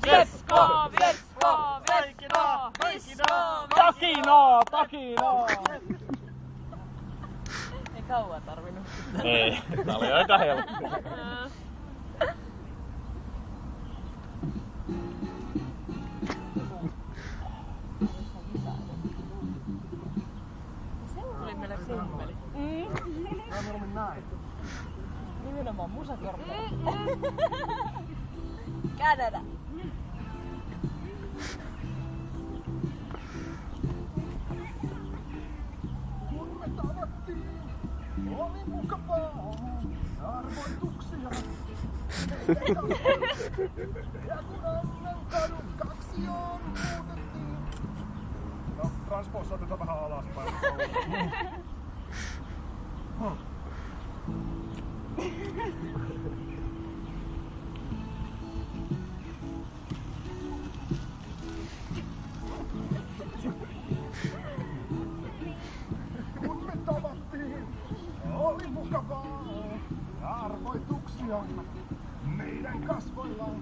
Vesko, Vesko, Vesko, Vesko, Takinaa, Takinaa. Ei kauan tarvinnut. Ei, tää oli aika helppo. Se oli meille simmeli. Tää on mieluummin näin. Nimenomaan musakorppa. Kanada. Kun me tavattiin, oli mukavaa. Arvoituksia. Ja kun Annen kadun kaksioon muutettiin. No, transpoossa otetaan vähän alaspäin. Kun me tavattiin, oli mukavaa. Arvoituksia meidän kasvoillaan.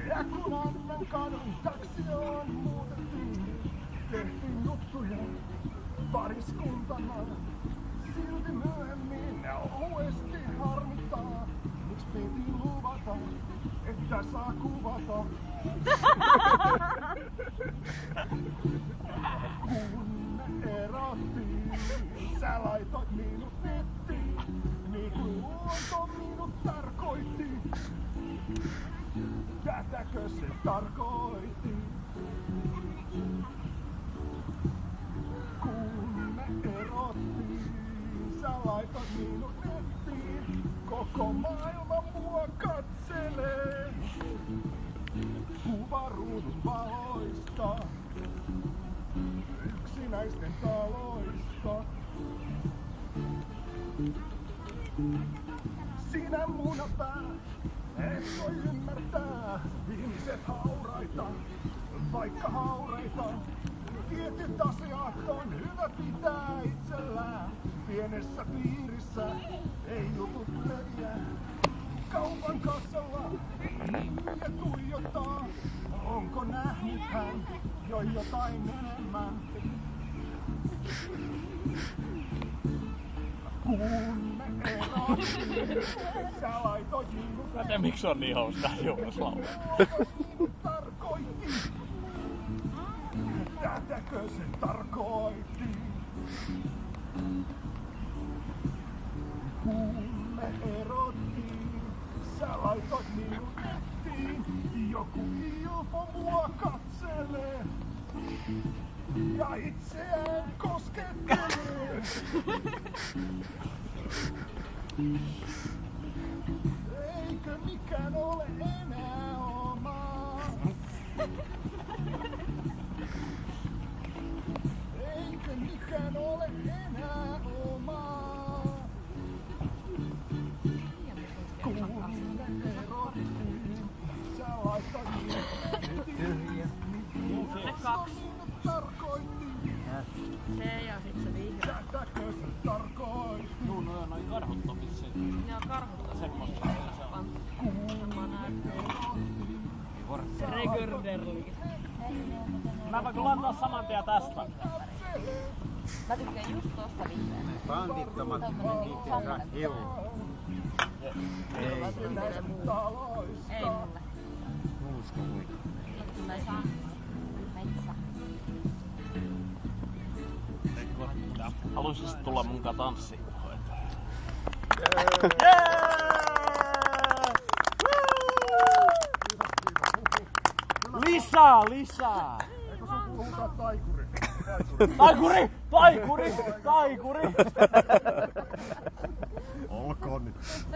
Ja kun Annen kadun taksioon muutettiin, tehtiin juttuja pariskuntana. Silti myöhemmin oluesti harmittaa. Miks piti luvata, että saa kuvata? Kun me erottiin, sä laitoit minut nettiin. Niin kuin luonto minut tarkoitti. Tätäkö se tarkoitti? Kun me erottiin, sä laitoit minut nettiin. Koko maailma mua katselee. Kuvaruudun valoista, yksinäisten taloista. Sinä munapää, et voi ymmärtää. Ihmiset hauraita, vaikka hauraita. Tietyt asiat on hyvä pitää itsellään. Pienessä piirissä ei jutut leviä. Kaupan kassalla ihmisiä tuijottaa. Onko nähnyt hän jo jotain enemmän? Kun me erottiin, sä laitoit minut. Mä tiedän miksi on niin hauska juhlaslaulu. Tarkoitti. Tätäkö se tarkoitti? Kun me erottiin, sä laitoit minut nettiin. Joku ilpo mua katselee ja itseään koskettelee. Eikö mikään ole enää omaa? Eikö mikään ole enää omaa? Kun me erottiin, sä laitoit minut nettiin. Ne kaksi. Tarkoitti. Se ja sit se vihreä. Tätäkö se tarkoitti? Juu, no noi karhut on vissiin. Ja karhut on Semmosta se on. Mä näen. Regurderli. Mä voin kyllä antaa saman tien tästä. Mä tykkään just tosta vihreä. Pantittomat niitä hiu. Ei mulle. Muusko voi. Tulee saa. Metsä. Haluaisit tulla munkaan tanssiin? Lisää, lisää! Eikö sun puhutaan taikuri? Taikuri! Taikuri! Taikuri! Olkoon nyt.